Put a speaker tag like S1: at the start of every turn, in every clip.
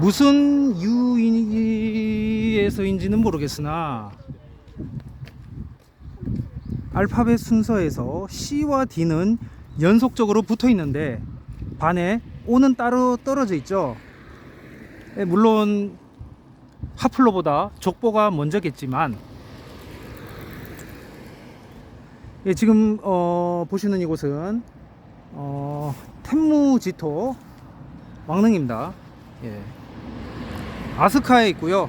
S1: 무슨 유의에서인지는 모르겠으나 알파벳 순서에서 C와 D는 연속적으로 붙어 있는데 반에 O는 따로 떨어져 있죠. 물론 하플로보다 족보가 먼저겠지만, 지금 보시는 이곳은 텐무지토 왕릉입니다. 아스카에 있고요.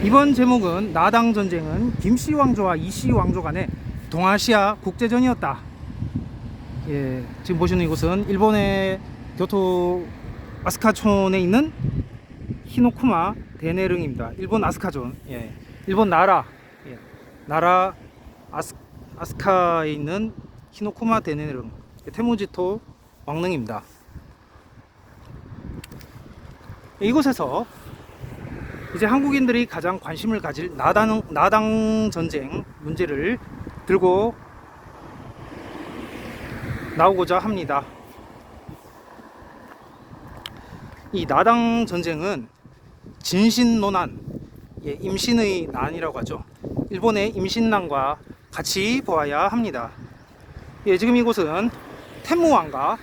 S1: 이번 제목은 나당 전쟁은 김씨 왕조와 이씨 왕조 간의 동아시아 국제전이었다. 지금 보시는 이곳은 일본의 교토 아스카촌에 있는 히노쿠마 대내릉입니다. 일본 아스카촌, 일본 나라, 나라 아스카에 있는 히노쿠마 대내릉, 텐무지토 왕릉입니다. 이곳에서 이제 한국인들이 가장 관심을 가질 나당 전쟁 문제를 들고 나오고자 합니다. 이 나당 전쟁은 진신노난, 임신의 난이라고 하죠. 일본의 임신난과 같이 보아야 합니다. 지금 이곳은 텐무왕과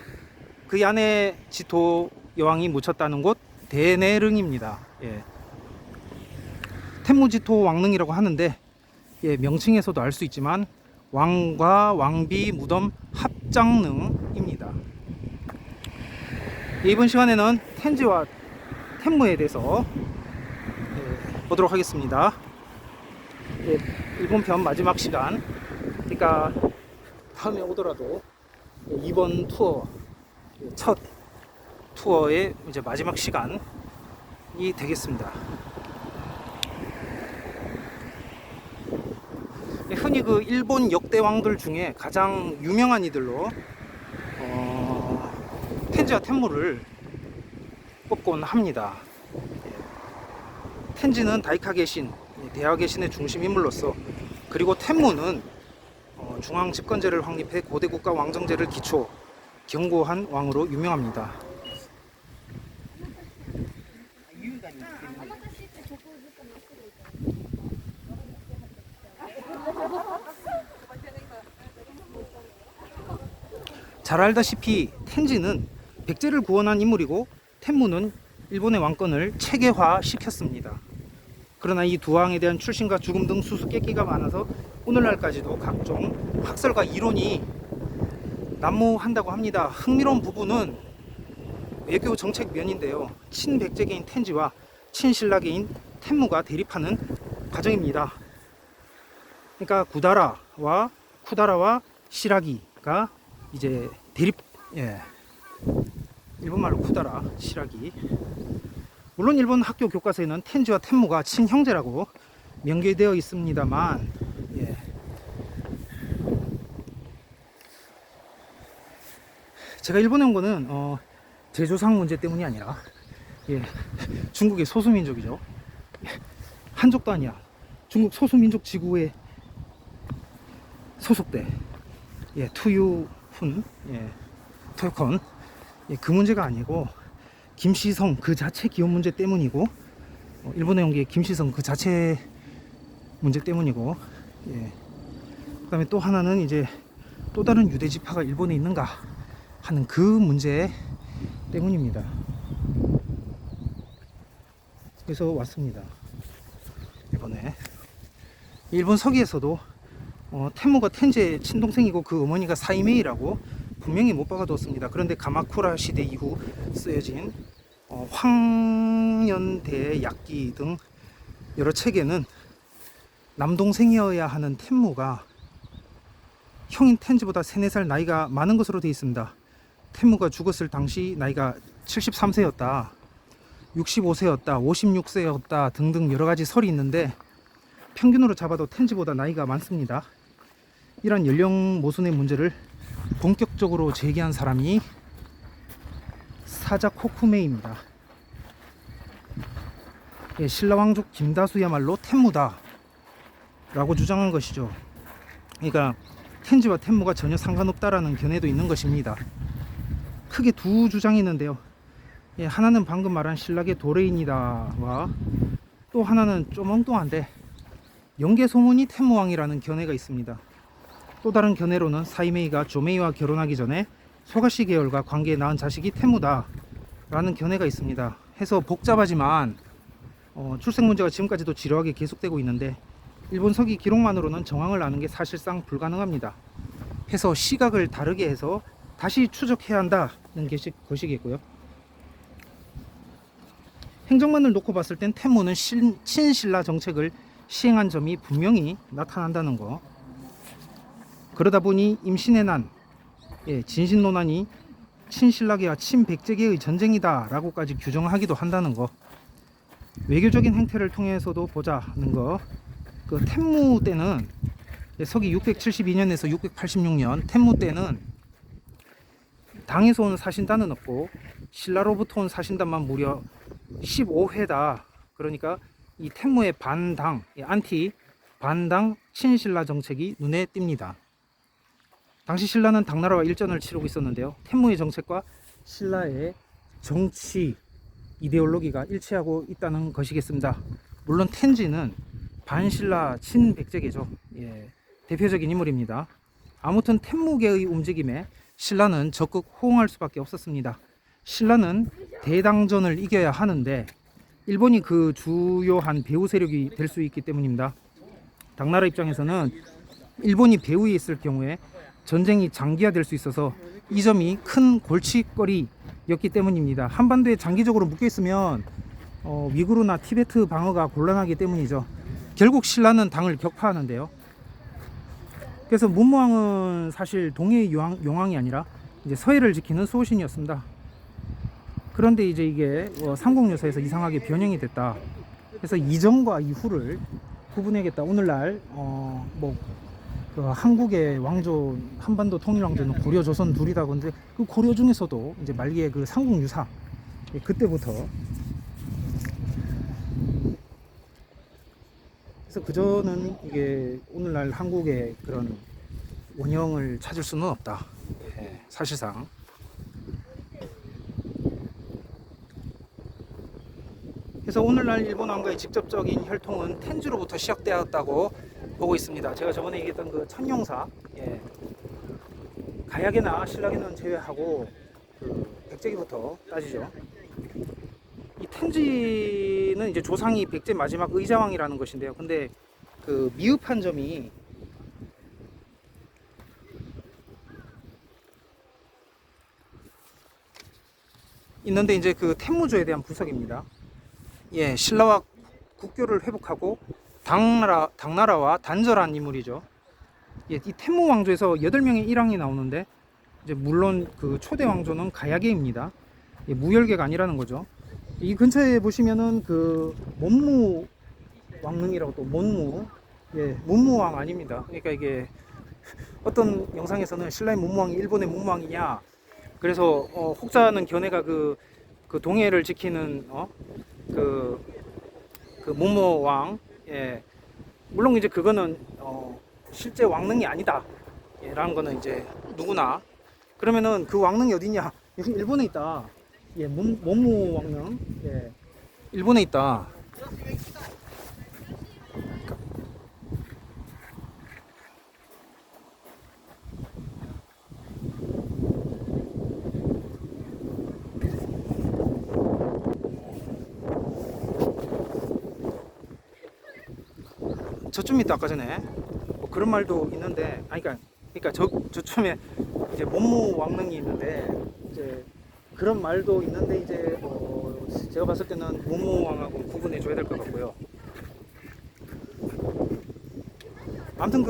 S1: 그 안에 지토 여왕이 묻혔다는 곳 대내릉입니다. 텐무지토 왕릉이라고 하는데, 명칭에서도 알 수 있지만 왕과 왕비 무덤 합장릉입니다. 이번 시간에는 텐지와 텐무에 대해서 보도록 하겠습니다. 일본 편 마지막 시간, 그러니까 다음에 오더라도 이번 투어 첫 투어의 이제 마지막 시간이 되겠습니다. 흔히 그 일본 역대 왕들 중에 가장 유명한 이들로 텐지와 텐무를 뽑곤 합니다. 텐지는 다이카게 신, 대하게 신의 중심 인물로서, 그리고 텐무는 중앙 집권제를 확립해 고대 국가 왕정제를 기초 견고한 왕으로 유명합니다. 잘 알다시피 텐지는 백제를 구원한 인물이고 텐무는 일본의 왕권을 체계화 시켰습니다. 그러나 이 두 왕에 대한 출신과 죽음 등 수수께끼가 많아서 오늘날까지도 각종 학설과 이론이 난무한다고 합니다. 흥미로운 부분은 외교 정책 면인데요. 친백제계인 텐지와 친신라계인 텐무가 대립하는 과정입니다. 그러니까 구다라와 쿠다라와 시라기가 이제 대립, 일본말로 쿠다라, 시라기. 물론 일본 학교 교과서에는 텐지와 텐무가 친형제라고 명기되어 있습니다만, 제가 일본에 온 거는 제조상 문제 때문이 아니라, 중국의 소수민족이죠. 한족도 아니야. 중국 소수민족 지구에 소속돼. 투유훈, 토요콘, 그 문제가 아니고 김시성 그 자체 기업 문제 때문이고, 일본에 온 게 김시성 그 자체 문제 때문이고, 그 다음에 또 하나는 이제 또 다른 유대 지파가 일본에 있는가 하는 그 문제 때문입니다. 그래서 왔습니다. 일본에. 일본 서기에서도 텐무가 텐지의 친동생이고 그 어머니가 사이메이라고 분명히 못 박아두었습니다. 그런데 가마쿠라 시대 이후 쓰여진 황년대 약기 등 여러 책에는 남동생이어야 하는 텐무가 형인 텐지보다 3-4살 나이가 많은 것으로 되어 있습니다. 텐무가 죽었을 당시 나이가 73세였다, 65세였다, 56세였다 등등 여러가지 설이 있는데 평균으로 잡아도 텐지보다 나이가 많습니다. 이런 연령 모순의 문제를 본격적으로 제기한 사람이 사자 코쿠메입니다. 신라왕족 김다수야말로 텐무다 라고 주장한 것이죠. 그러니까 텐지와 텐무가 전혀 상관없다라는 견해도 있는 것입니다. 크게 두 주장이 있는데요. 예, 하나는 방금 말한 신라계 도레인이다와 또 하나는 좀 엉뚱한데 영계 소문이 태무왕이라는 견해가 있습니다. 또 다른 견해로는 사이메이가 조메이와 결혼하기 전에 소가시 계열과 관계에 낳은 자식이 태무다 라는 견해가 있습니다. 해서 복잡하지만 출생 문제가 지금까지도 지루하게 계속되고 있는데 일본 서기 기록만으로는 정황을 아는 게 사실상 불가능합니다. 해서 시각을 다르게 해서 다시 추적해야 한다는 것이겠고요. 행정만을 놓고 봤을 땐 태무는 친신라 정책을 시행한 점이 분명히 나타난다는 거. 그러다 보니 임신의 난, 진신논란이 친신라계와 친백제계의 전쟁이다 라고까지 규정하기도 한다는 거. 외교적인 행태를 통해서도 보자는 거. 그 태무 때는 서기 672년에서 686년 태무 때는 당에서 온 사신단은 없고 신라로부터 온 사신단만 무려 15회다. 그러니까 이 태무의 반당, 안티 반당 친신라 정책이 눈에 띕니다. 당시 신라는 당나라와 일전을 치르고 있었는데요. 태무의 정책과 신라의 정치 이데올로기가 일치하고 있다는 것이겠습니다. 물론 텐지는 반신라 친백제계죠. 대표적인 인물입니다. 아무튼 태무계의 움직임에 신라는 적극 호응할 수밖에 없었습니다. 신라는 대당전을 이겨야 하는데 일본이 그 주요한 배후 세력이 될 수 있기 때문입니다. 당나라 입장에서는 일본이 배후에 있을 경우에 전쟁이 장기화될 수 있어서 이 점이 큰 골칫거리였기 때문입니다. 한반도에 장기적으로 묶여있으면 위구르나 티베트 방어가 곤란하기 때문이죠. 결국 신라는 당을 격파하는데요. 그래서 문무왕은 사실 동해의 용왕이 아니라 이제 서해를 지키는 수호신이었습니다. 그런데 이제 이게 삼국유사에서 이상하게 변형이 됐다. 그래서 이전과 이후를 구분해야겠다. 오늘날 그 한국의 왕조, 한반도 통일 왕조는 고려, 조선 둘이다. 근데 그 고려 중에서도 이제 말기에 그 삼국유사 그때부터 그래서 그저는 이게 오늘날 한국의 그런 원형을 찾을 수는 없다. 사실상. 그래서 오늘날 일본 왕과의 직접적인 혈통은 텐주로부터 시작되었다고 보고 있습니다. 제가 저번에 얘기했던 그 천룡사, 가야계나 신라계는 제외하고 그 백제기부터 따지죠. 이 텐지는 이제 조상이 백제 마지막 의자왕이라는 것인데요. 근데 그 미흡한 점이 있는데 이제 그 텐무조에 대한 분석입니다. 신라와 국교를 회복하고 당나라와 단절한 인물이죠. 이 텐무 왕조에서 8명의 일왕이 나오는데 이제 물론 그 초대 왕조는 가야계입니다. 무열계가 아니라는 거죠. 이 근처에 보시면은 그 문무 왕릉이라고 또 문무왕 아닙니다. 그러니까 이게 어떤 영상에서는 신라의 문무왕이 일본의 문무왕이냐. 그래서 혹자는 견해가 그 동해를 지키는 그 문무왕, 물론 이제 그거는 실제 왕릉이 아니다. 라는 거는 이제 누구나. 그러면은 그 왕릉이 어디냐? 여기 일본에 있다. 문무 왕릉. 일본에 있다. 저쯤 있다. 아까 전에 그런 말도 있는데, 그러니까 저쯤에 이제 문무 왕릉이 있는데 이제 그런 말도 있는데 이제 제가 봤을 때는 문무 왕하고 구분해 줘야 될 것 같고요. 아무튼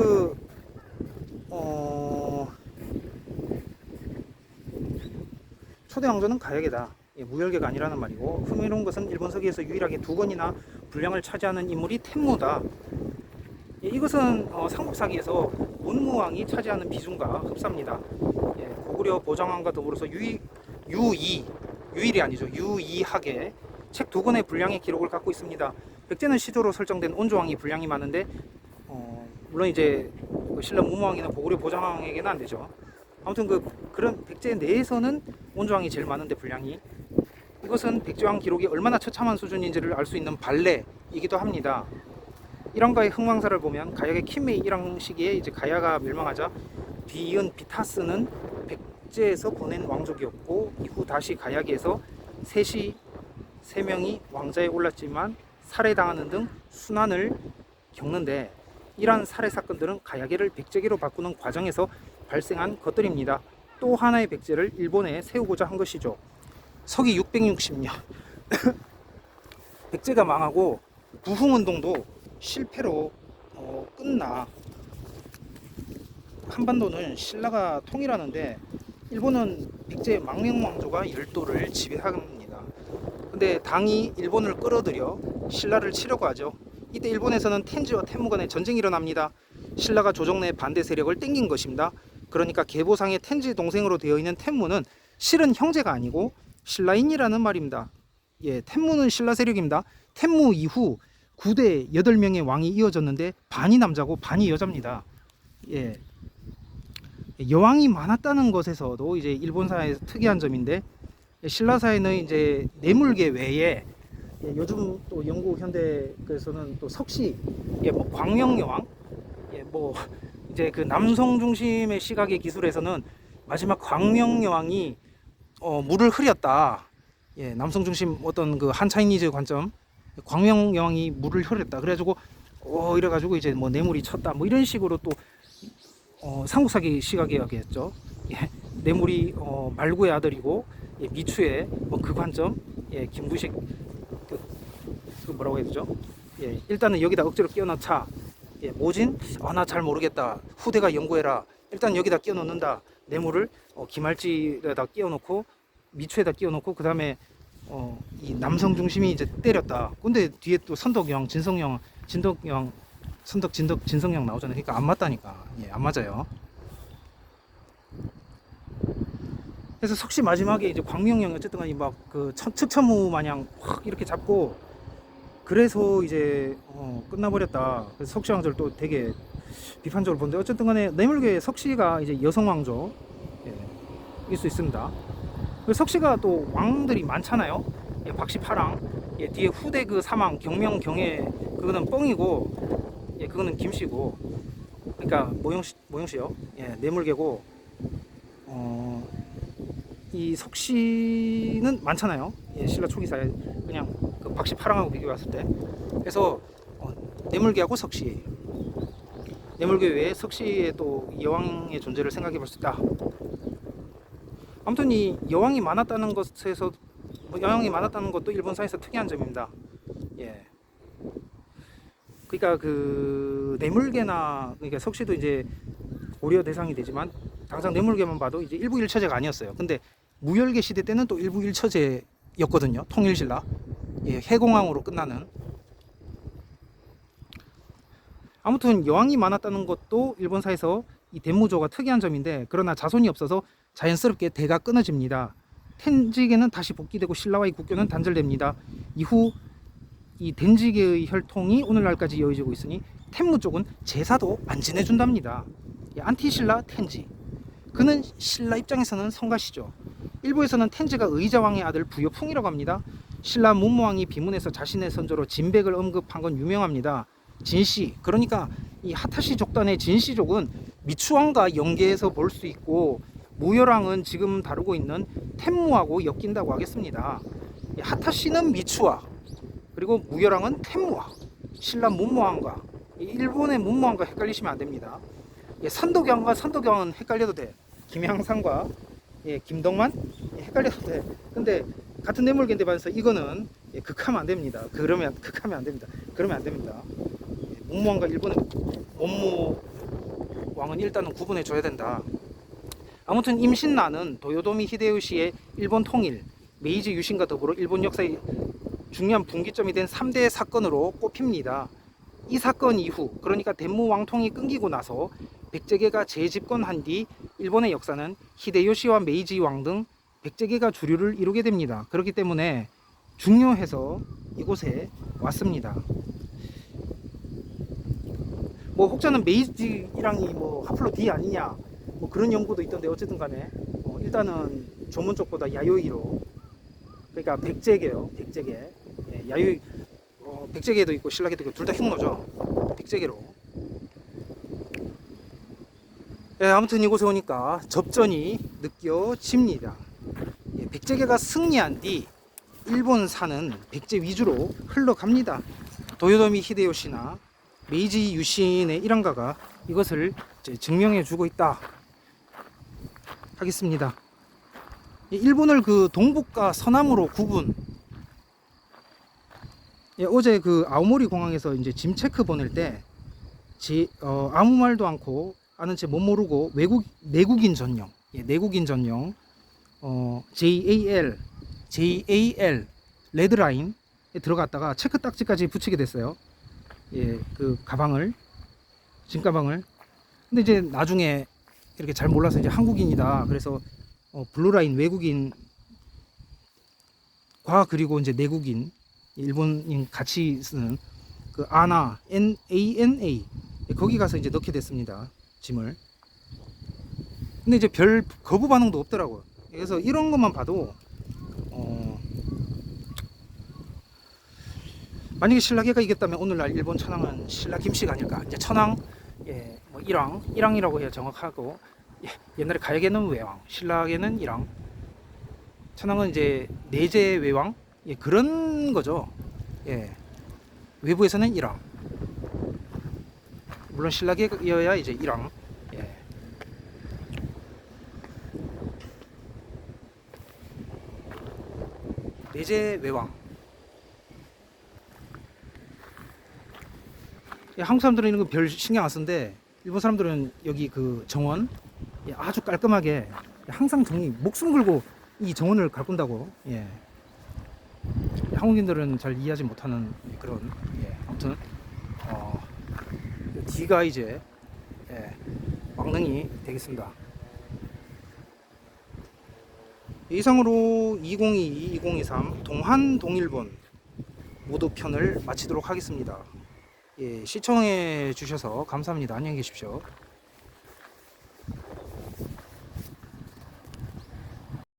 S1: 초대 왕조는 가야계다. 무열계가 아니라는 말이고, 흥미로운 것은 일본 서기에서 유일하게 2권이나 분량을 차지하는 인물이 텐무다. 이것은 삼국사기에서 문무왕이 차지하는 비중과 흡사합니다. 고구려 보장왕과 더불어서 유일이 아니죠. 유이하게 책 2권의 분량의 기록을 갖고 있습니다. 백제는 시조로 설정된 온조왕이 분량이 많은데 물론 이제 신라 문무왕이나 고구려 보장왕에게는 안 되죠. 아무튼 그런 백제 내에서는 온조항이 제일 많은데 분량이, 이것은 백제왕 기록이 얼마나 처참한 수준인지를 알 수 있는 발레이기도 합니다. 일왕가의 흥왕사를 보면 가야의 킴메이 일왕 시기에 이제 가야가 멸망하자 뒤이은 비타스는 백제에서 보낸 왕족이었고, 이후 다시 가야기에서 세 명이 왕자에 올랐지만 살해당하는 등 순환을 겪는데, 이러한 살해 사건들은 가야계를 백제계로 바꾸는 과정에서 발생한 것들입니다. 또 하나의 백제를 일본에 세우고자 한 것이죠. 서기 660년 백제가 망하고 부흥운동도 실패로 끝나 한반도는 신라가 통일하는데, 일본은 백제의 망명왕조가 열도를 지배합니다. 근데 당이 일본을 끌어들여 신라를 치려고 하죠. 이때 일본에서는 텐지와 텐무 간의 전쟁이 일어납니다. 신라가 조정 내 반대 세력을 땡긴 것입니다. 그러니까 계보상의 텐지 동생으로 되어 있는 텐무는 실은 형제가 아니고 신라인이라는 말입니다. 예, 텐무는 신라 세력입니다. 텐무 이후 9대 8명의 왕이 이어졌는데 반이 남자고 반이 여자입니다. 예. 여왕이 많았다는 것에서도 이제 일본사에서 특이한 점인데, 신라사에는 이제 내물계 외에 요즘 또 영국 현대에서는 또 석시, 뭐 광명여왕, 뭐 이제 그 남성 중심의 시각의 기술에서는 마지막 광명여왕이 물을 흐렸다. 남성 중심 어떤 그 한차이니즈 관점, 광명여왕이 물을 흐렸다. 그래가지고 이래가지고 이제 뭐 뇌물이 쳤다. 뭐 이런 식으로 또 삼국사기 시각에 하겠죠. 뇌물이 말구의 아들이고 미추의 뭐 그 관점, 김부식 그 뭐라고 해야 되죠? 일단은 여기다 억지로 끼워 넣자. 모진? 나 잘 모르겠다. 후대가 연구해라. 일단 여기다 끼워 넣는다. 뇌물을 기말지에다 끼워 넣고 미추에다 끼워 넣고, 그 다음에 이 남성 중심이 이제 때렸다. 근데 뒤에 또 선덕영, 진성영, 진덕영, 선덕, 진덕, 진성영 나오잖아요. 그러니까 안 맞다니까. 안 맞아요. 그래서 석시 마지막에 이제 광명영 어쨌든 간에 막 그 측천무 마냥 확 이렇게 잡고, 그래서 이제 끝나버렸다. 그래서 석시 왕조를 또 되게 비판적으로 보는데, 어쨌든 간에 내물계의 석시가 이제 여성 왕조 일 수 있습니다. 석시가 또 왕들이 많잖아요. 박시파랑, 뒤에 후대 그 사망 경명 경혜 그거는 뻥이고, 그거는 김씨고, 그러니까 모용씨요. 내물계고, 이 석시는 많잖아요. 신라 초기사에 그냥 그 박시파랑하고 비교했을 때. 그래서 내물계하고 석시, 내물계 외에 석시의 또 여왕의 존재를 생각해 볼 수 있다. 아무튼 이 여왕이 많았다는 것에서 여왕이 많았다는 것도 일본사에서 특이한 점입니다. 그러니까 그 내물계나, 그러니까 석시도 이제 고려 대상이 되지만 당장 내물계만 봐도 이제 일부 일처제가 아니었어요. 근데 무열계 시대 때는 또 일부 일처제였거든요. 통일신라, 해공왕으로 끝나는. 아무튼 여왕이 많았다는 것도 일본사에서 이 대무조가 특이한 점인데, 그러나 자손이 없어서 자연스럽게 대가 끊어집니다. 텐지계는 다시 복귀되고 신라와의 국교는 단절됩니다. 이후 이 덴지계의 혈통이 오늘날까지 이어지고 있으니 텐무 쪽은 제사도 안 지내준답니다. 안티신라 텐지, 그는 신라 입장에서는 성가시죠. 일부에서는 텐지가 의자왕의 아들 부여풍이라고 합니다. 신라 문무왕이 비문에서 자신의 선조로 진백을 언급한 건 유명합니다. 진씨, 그러니까 이 하타시 족단의 진씨족은 미추왕과 연계해서 볼 수 있고, 무열왕은 지금 다루고 있는 텐무하고 엮인다고 하겠습니다. 하타시는 미추와, 그리고 무열왕은 텐무와, 신라 문무왕과, 일본의 문무왕과 헷갈리시면 안 됩니다. 선덕왕과 선덕왕은 헷갈려도 돼. 김향상과 김덕만 헷갈려도 돼. 근데 같은 내물계인데 반해서 이거는 극하면 안 됩니다. 극하면 안 됩니다. 그러면 안 됩니다. 문무왕과 일본의 문무왕은 일단은 구분해 줘야 된다. 아무튼 임신나는 도요토미 히데요시의 일본 통일, 메이지 유신과 더불어 일본 역사의 중요한 분기점이 된 3대 사건으로 꼽힙니다. 이 사건 이후, 그러니까 텐무 왕통이 끊기고 나서 백제계가 재집권한 뒤 일본의 역사는 히데요시와 메이지 왕 등 백제계가 주류를 이루게 됩니다. 그렇기 때문에 중요해서 이곳에 왔습니다. 뭐 혹자는 메이지랑이 뭐 하플로 D 아니냐, 뭐 그런 연구도 있던데 어쨌든 간에 일단은 조문 쪽보다 야요이로, 그러니까 백제개요. 백제개. 예, 야요이 백제개도 있고 신라개도 있고 둘 다 흉노죠. 백제개로. 예, 아무튼 이곳에 오니까 접전이 느껴집니다. 예, 백제개가 승리한 뒤 일본산은 백제 위주로 흘러갑니다. 도요토미 히데요시나 메이지 유신의 일환가가 이것을 이제 증명해 주고 있다 하겠습니다. 일본을 그 동북과 서남으로 구분. 예, 어제 그 아오모리 공항에서 이제 짐 체크 보낼 때 아무 말도 않고 아는 채 못 모르고 내국인 전용, 예, 내국인 전용 JAL 레드라인에 들어갔다가 체크 딱지까지 붙이게 됐어요. 예, 그 가방을, 짐 가방을. 근데 이제 나중에 이렇게 잘 몰라서 이제 한국인이다. 그래서 블루라인 외국인과 그리고 이제 내국인 일본인 같이 쓰는 그 ANA NANA 거기 가서 이제 넣게 됐습니다. 짐을. 근데 이제 별 거부 반응도 없더라고요. 그래서 이런 것만 봐도 만약에 신라개가 이겼다면 오늘날 일본 천황은 신라 김씨가 아닐까. 이제 천황, 예, 뭐 일왕이라고 해야 정확하고, 예, 옛날에 가야계는 외왕, 신라계는 일왕, 천황은 이제 내제 외왕, 예, 그런 거죠. 예, 외부에서는 일왕, 물론 신라계여야 이제 일왕. 예. 내제 외왕. 예, 한국 사람들은 이런 거 별 신경 안 쓰는데 일본 사람들은 여기 그 정원, 예, 아주 깔끔하게 항상 목숨 걸고 이 정원을 가꾼다고. 예. 한국인들은 잘 이해하지 못하는 그런, 예, 아무튼 D가 이제, 예, 왕릉이 되겠습니다. 이상으로 2022, 2023 동한 동일본 모두 편을 마치도록 하겠습니다. 예, 시청해 주셔서 감사합니다. 안녕히 계십시오.